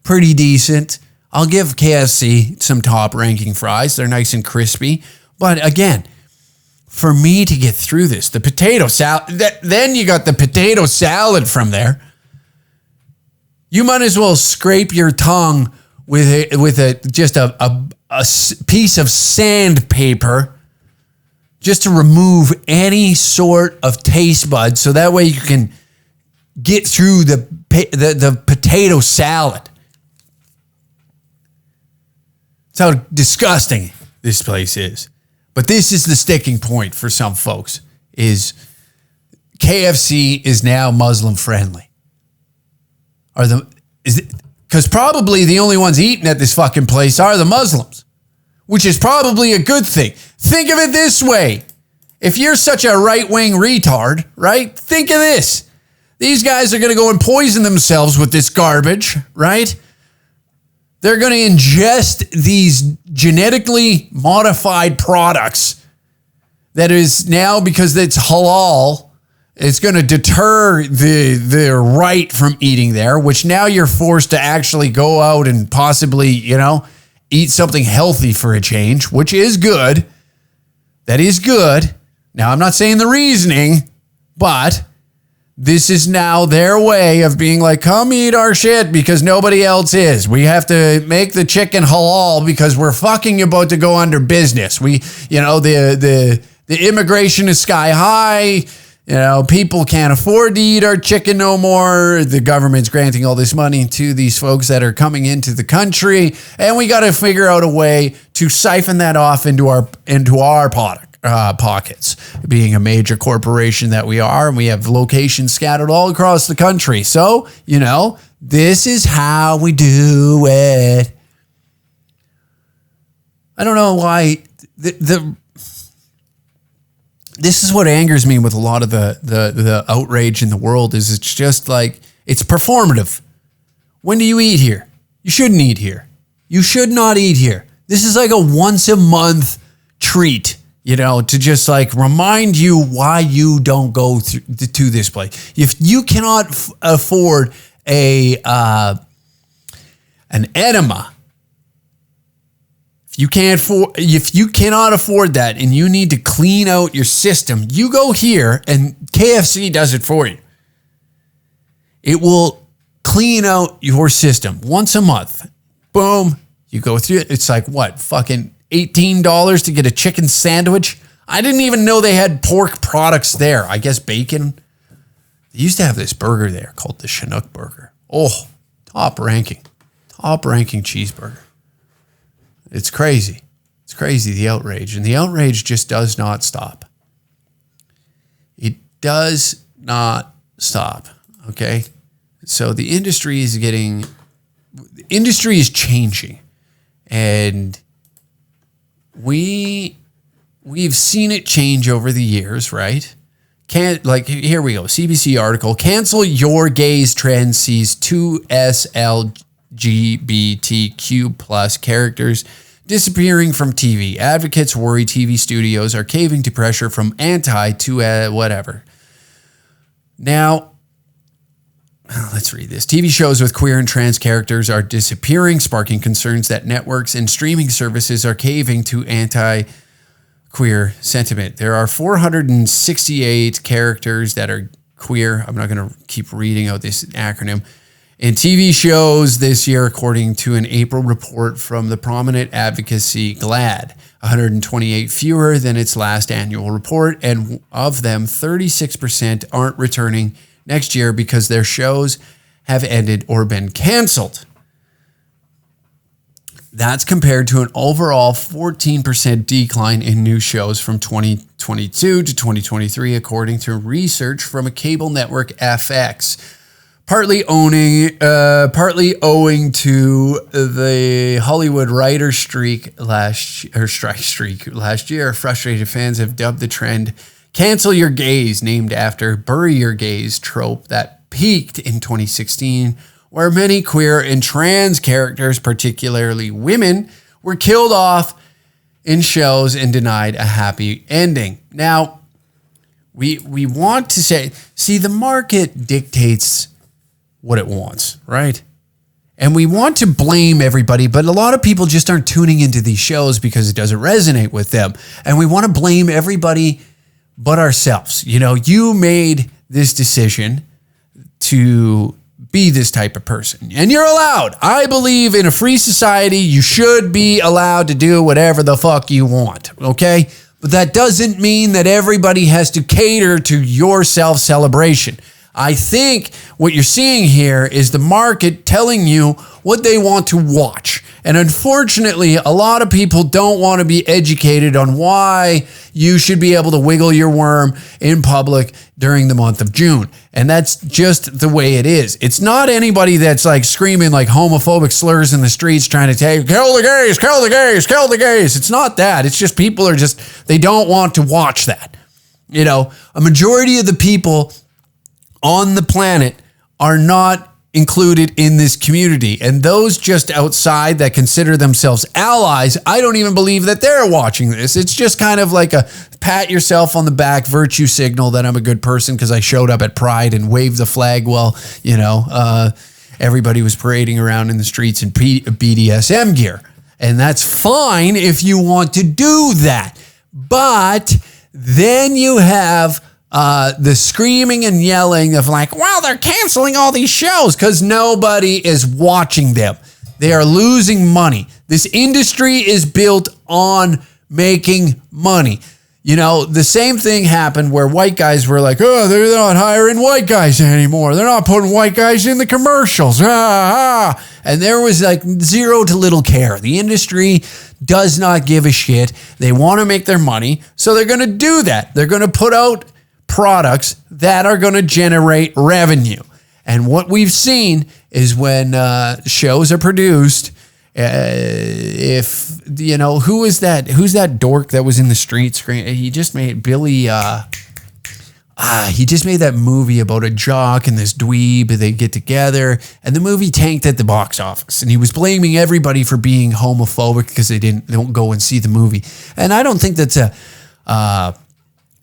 pretty decent. I'll give KFC some top ranking fries. They're nice and crispy. But again, for me to get through this, the potato salad, then you got the potato salad from there. You might as well scrape your tongue with a piece of sandpaper just to remove any sort of taste buds, so that way you can get through the potato salad. That's how disgusting this place is. But this is the sticking point for some folks, is KFC is now Muslim friendly. Because probably the only ones eating at this fucking place are the Muslims, which is probably a good thing. Think of it this way. If you're such a right-wing retard, right? Think of this. These guys are going to go and poison themselves with this garbage, right? They're going to ingest these genetically modified products that is now, because it's halal, it's going to deter the right from eating there, which now you're forced to actually go out and possibly, eat something healthy for a change, which is good. That is good. Now, I'm not saying the reasoning, but this is now their way of being like, come eat our shit because nobody else is. We have to make the chicken halal because we're fucking about to go under business. The immigration is sky high. People can't afford to eat our chicken no more. The government's granting all this money to these folks that are coming into the country, and we got to figure out a way to siphon that off into our pockets. Being a major corporation that we are, and we have locations scattered all across the country. So, this is how we do it. I don't know why this is what angers me with a lot of the outrage in the world, is it's just like, it's performative. When do you eat here? You shouldn't eat here. You should not eat here. This is like a once a month treat, to just like remind you why you don't go to this place. If you cannot afford an enema, if you cannot afford that and you need to clean out your system, you go here and KFC does it for you. It will clean out your system once a month. Boom. You go through it. It's like what? Fucking $18 to get a chicken sandwich? I didn't even know they had pork products there. I guess bacon. They used to have this burger there called the Chinook burger. Oh, top ranking cheeseburger. It's crazy. It's crazy, the outrage. And the outrage just does not stop. It does not stop. Okay? So the industry is changing. And we've seen it change over the years, right? Here we go. CBC article. Cancel Your Gays Trend sees 2 LGBTQ plus characters disappearing from TV. Advocates worry TV studios are caving to pressure from whatever. Now, let's read this. TV shows with queer and trans characters are disappearing, sparking concerns that networks and streaming services are caving to queer sentiment. There are 468 characters that are queer. I'm not going to keep reading out this acronym. In TV shows this year, according to an April report from the prominent advocacy GLAAD, 128 fewer than its last annual report, and of them, 36% aren't returning next year because their shows have ended or been canceled. That's compared to an overall 14% decline in new shows from 2022 to 2023, according to research from a cable network, FX. Partly owing to the Hollywood writer strike last year, frustrated fans have dubbed the trend "cancel your gays," named after "bury your gays" trope that peaked in 2016, where many queer and trans characters, particularly women, were killed off in shows and denied a happy ending. Now, we want to say, the market dictates what it wants, right? And we want to blame everybody, but a lot of people just aren't tuning into these shows because it doesn't resonate with them. And we want to blame everybody but ourselves. You know, you made this decision to be this type of person, and you're allowed. I believe in a free society, you should be allowed to do whatever the fuck you want, okay? But that doesn't mean that everybody has to cater to your self-celebration. I think what you're seeing here is the market telling you what they want to watch. And unfortunately, a lot of people don't want to be educated on why you should be able to wiggle your worm in public during the month of June. And that's just the way it is. It's not anybody that's like screaming like homophobic slurs in the streets trying to say, kill the gays, kill the gays, kill the gays. It's not that. It's just people are just, they don't want to watch that. You know, a majority of the people on the planet are not included in this community. And those just outside that consider themselves allies, I don't even believe that they're watching this. It's just kind of like a pat yourself on the back virtue signal that I'm a good person because I showed up at Pride and waved the flag while, you know, everybody was parading around in the streets in BDSM gear. And that's fine if you want to do that. But then you have the screaming and yelling of like, well, they're canceling all these shows because nobody is watching them. They are losing money. This industry is built on making money. You know, the same thing happened where white guys were like, oh, they're not hiring white guys anymore. They're not putting white guys in the commercials. And there was like zero to little care. The industry does not give a shit. They want to make their money. So they're going to do that. They're going to put out products that are going to generate revenue. And what we've seen is when shows are produced, if, you know, who's that dork that was in the streets? He just made he just made that movie about a jock and this dweeb. They get together and the movie tanked at the box office. And he was blaming everybody for being homophobic because they don't go and see the movie. And I don't think that's a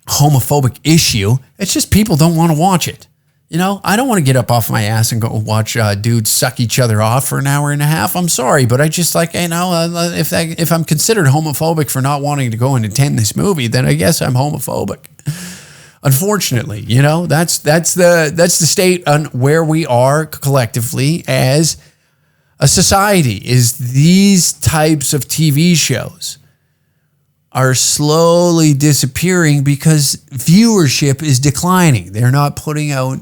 homophobic issue. It's just people don't want to watch it. You know, I don't want to get up off my ass and go watch dudes suck each other off for an hour and a half. I'm sorry, but I just like, you know, if I'm considered homophobic for not wanting to go and attend this movie, then I guess I'm homophobic. Unfortunately, you know, that's the state on where we are collectively as a society. Is these types of TV shows are slowly disappearing because viewership is declining. They're not putting out,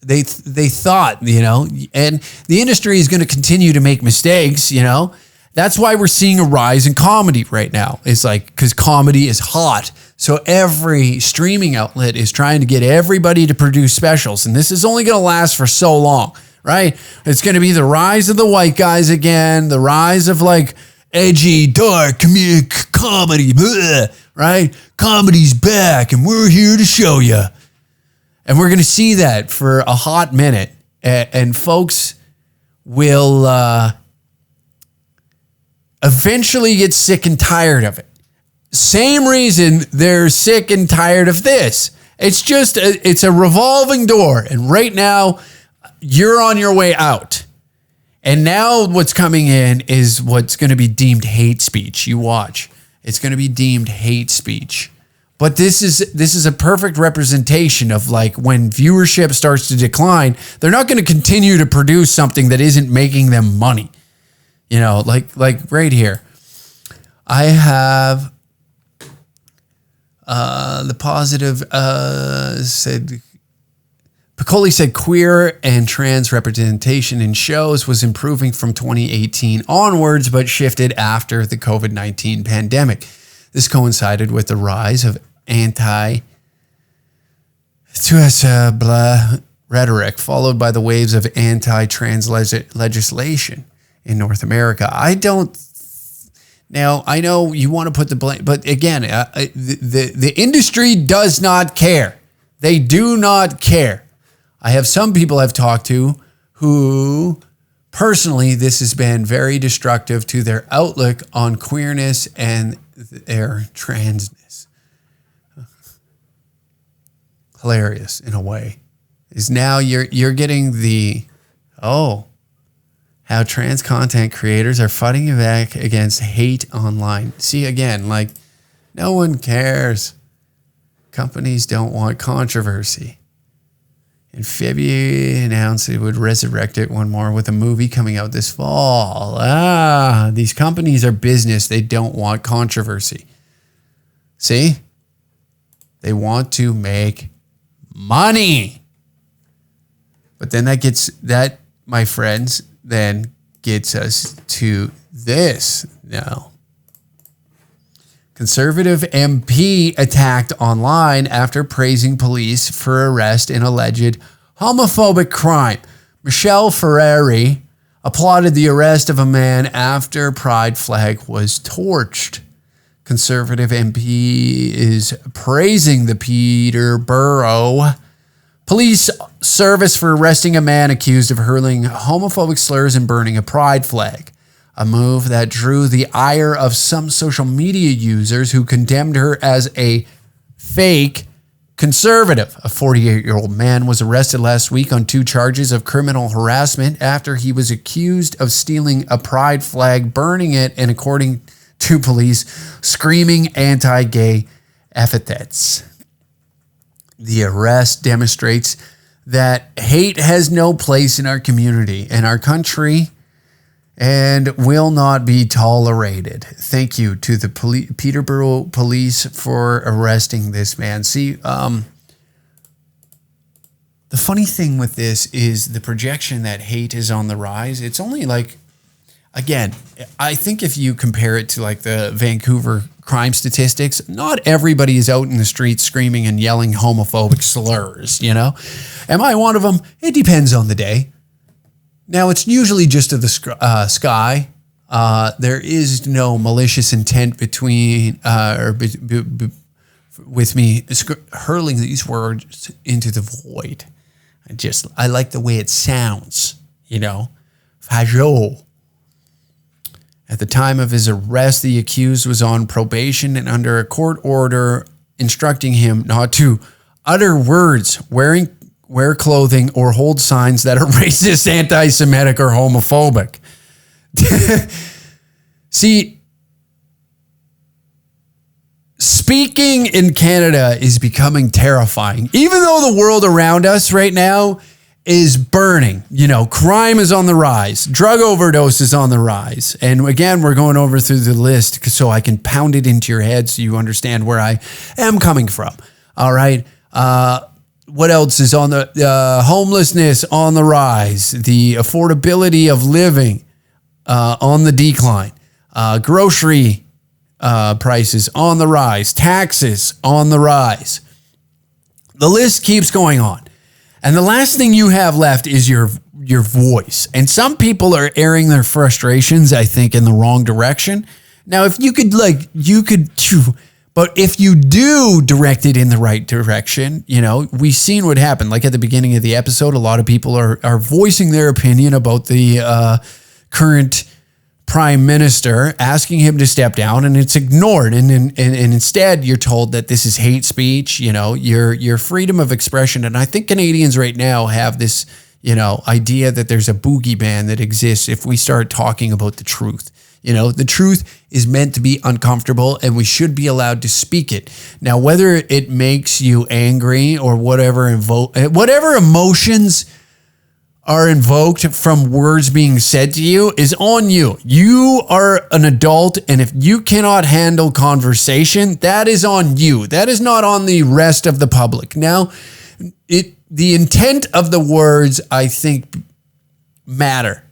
they thought, you know, and the industry is going to continue to make mistakes, you know. That's why we're seeing a rise in comedy right now. It's like, because comedy is hot. So every streaming outlet is trying to get everybody to produce specials. And this is only going to last for so long, right? It's going to be the rise of the white guys again, the rise of like, edgy, dark, comedy, right? Comedy's back, and we're here to show you. And we're going to see that for a hot minute. And folks will eventually get sick and tired of it. Same reason they're sick and tired of this. It's just, it's a revolving door. And right now, you're on your way out. And now what's coming in is what's going to be deemed hate speech. You watch. it's going to be deemed hate speech. But this is a perfect representation of like when viewership starts to decline, they're not going to continue to produce something that isn't making them money. You know, like right here. I have the positive said Piccoli said queer and trans representation in shows was improving from 2018 onwards, but shifted after the COVID-19 pandemic. This coincided with the rise of anti-blah rhetoric, followed by the waves of anti-trans legislation in North America. Now, I know you want to put the blame, but again, the industry does not care. They do not care. I have some people I've talked to who, personally, this has been very destructive to their outlook on queerness and their transness. Hilarious in a way. Is now you're getting the, how trans content creators are fighting back against hate online. See, again, like, no one cares. Companies don't want controversy. In February, announced it would resurrect it one more with a movie coming out this fall. These companies are business. They don't want controversy. See? They want to make money. But then that, my friends, then gets us to this now. Conservative MP attacked online after praising police for arrest in alleged homophobic crime. Michelle Ferrari applauded the arrest of a man after pride flag was torched. Conservative MP is praising the Peterborough Police service for arresting a man accused of hurling homophobic slurs and burning a pride flag. A move that drew the ire of some social media users who condemned her as a fake conservative. A 48-year-old man was arrested last week on 2 charges of criminal harassment after he was accused of stealing a pride flag, burning it, and, according to police, screaming anti-gay epithets. The arrest demonstrates that hate has no place in our community and our country and will not be tolerated. Thank you to the Peterborough Police for arresting this man. See, the funny thing with this is the projection that hate is on the rise. It's only like, again, I think if you compare it to like the Vancouver crime statistics, not everybody is out in the streets screaming and yelling homophobic slurs, you know? Am I one of them? It depends on the day. Now, it's usually just to the sky. There is no malicious intent between with me hurling these words into the void. I like the way it sounds, you know? Fajo. At the time of his arrest, the accused was on probation and under a court order instructing him not to utter words, wear clothing, or hold signs that are racist, anti-Semitic, or homophobic. See, speaking in Canada is becoming terrifying. Even though the world around us right now is burning, you know, crime is on the rise, drug overdose is on the rise. And again, we're going over through the list so I can pound it into your head so you understand where I am coming from. All right. What else is on the homelessness on the rise, the affordability of living on the decline, grocery prices on the rise, taxes on the rise. The list keeps going on. And the last thing you have left is your voice. And some people are airing their frustrations, I think, in the wrong direction. Now, if you could, but if you do direct it in the right direction, you know, we've seen what happened. Like at the beginning of the episode, a lot of people are voicing their opinion about the current prime minister, asking him to step down, and it's ignored. And instead, you're told that this is hate speech, you know, your freedom of expression. And I think Canadians right now have this, you know, idea that there's a boogeyman that exists if we start talking about the truth. You know, the truth is meant to be uncomfortable and we should be allowed to speak it. Now, whether it makes you angry or whatever emotions are invoked from words being said to you is on you. You are an adult, and if you cannot handle conversation, that is on you. That is not on the rest of the public. Now, the intent of the words, I think, matter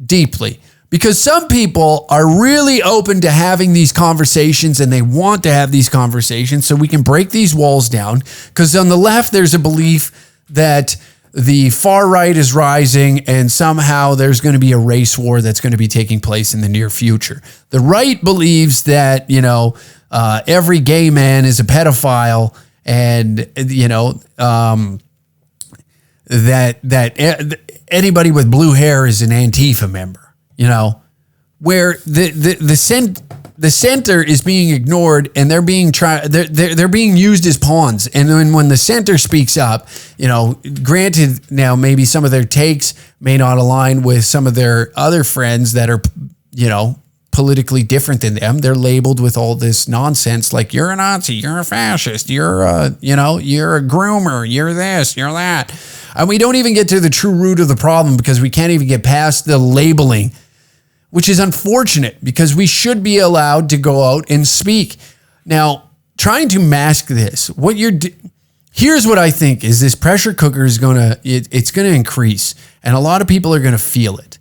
deeply, because some people are really open to having these conversations and they want to have these conversations so we can break these walls down. Because on the left, there's a belief that the far right is rising and somehow there's going to be a race war that's going to be taking place in the near future. The right believes that, you know, every gay man is a pedophile and, you know, that anybody with blue hair is an Antifa member, you know, where the center is being ignored and they're being they're being used as pawns. And then when the center speaks up, you know, granted, now maybe some of their takes may not align with some of their other friends that are, you know, politically different than them. They're labeled with all this nonsense like you're a Nazi, you're a fascist, you're a, you know, you're a groomer, you're this, you're that. And we don't even get to the true root of the problem because we can't even get past the labeling, which is unfortunate because we should be allowed to go out and speak. Now, trying to mask this, here's what I think is this pressure cooker is it's going to increase, and a lot of people are going to feel it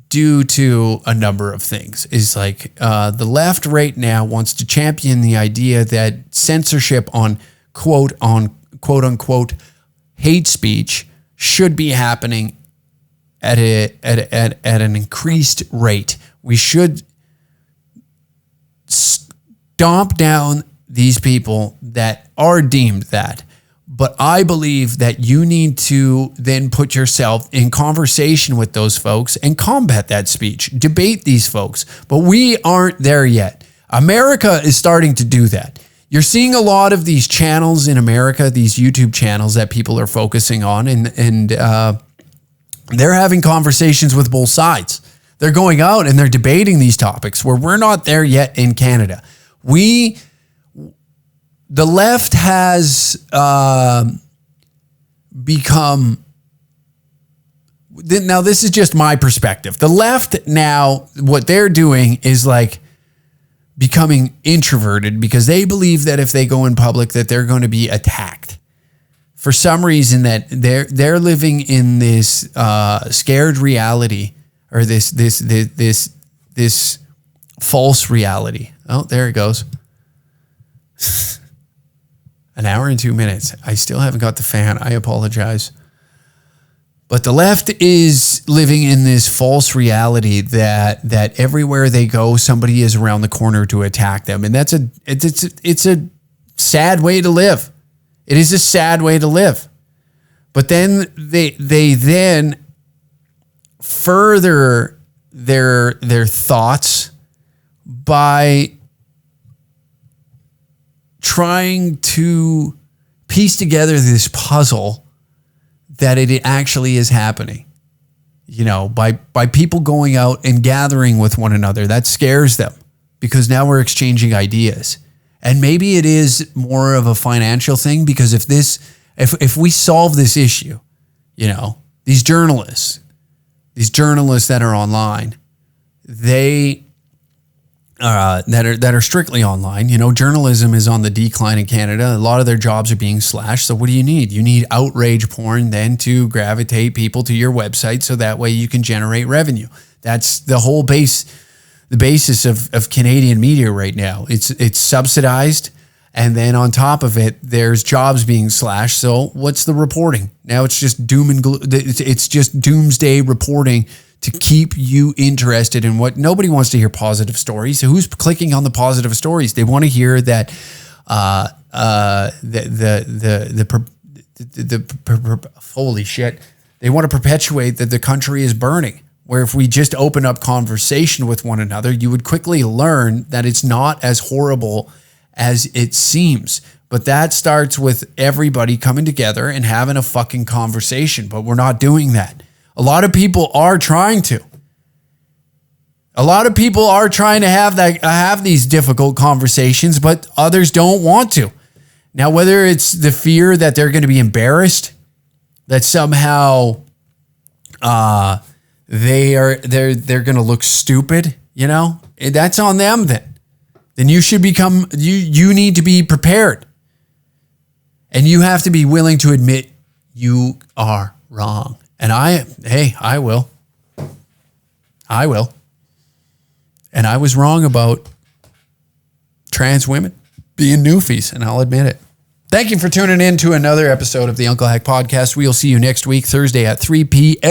due to a number of things. Is like the left right now wants to champion the idea that censorship on quote unquote hate speech should be happening at an increased rate. We should stomp down these people that are deemed that. But I believe that you need to then put yourself in conversation with those folks and combat that speech, debate these folks. But we aren't there yet. America is starting to do that. You're seeing a lot of these channels in America, these YouTube channels that people are focusing on, and they're having conversations with both sides. They're going out and they're debating these topics where we're not there yet in Canada. The left has become, now this is just my perspective. The left now, what they're doing is like becoming introverted because they believe that if they go in public that they're going to be attacked. For some reason that they're living in this scared reality or this false reality. Oh, there it goes. An hour and 2 minutes. I still haven't got the fan. I apologize. But the left is living in this false reality that everywhere they go, somebody is around the corner to attack them, and it's a sad way to live. It is a sad way to live. But then they then further their thoughts by trying to piece together this puzzle that it actually is happening. You know, by people going out and gathering with one another, that scares them because now we're exchanging ideas. And maybe it is more of a financial thing because if we solve this issue, you know, these journalists that are online, they that are strictly online, you know, journalism is on the decline in Canada. A lot of their jobs are being slashed. So what do you need? You need outrage porn then to gravitate people to your website so that way you can generate revenue. That's the whole the basis of Canadian media right now. It's subsidized, and then on top of it, there's jobs being slashed. So what's the reporting? Now it's just doom and gloom. It's just doomsday reporting to keep you interested in what nobody wants to hear positive stories. So who's clicking on the positive stories? They want to hear that holy shit. They want to perpetuate that the country is burning. Where if we just open up conversation with one another, you would quickly learn that it's not as horrible as it seems. But that starts with everybody coming together and having a fucking conversation. But we're not doing that. A lot of people are trying to. A lot of people are trying to have these difficult conversations, but others don't want to. Now, whether it's the fear that they're going to be embarrassed, that somehow they're going to look stupid, you know, that's on them then. Then you should you need to be prepared. And you have to be willing to admit you are wrong. And I will. And I was wrong about trans women being newfies, and I'll admit it. Thank you for tuning in to another episode of the Uncle Hack Podcast. We'll see you next week, Thursday at 3 p.m.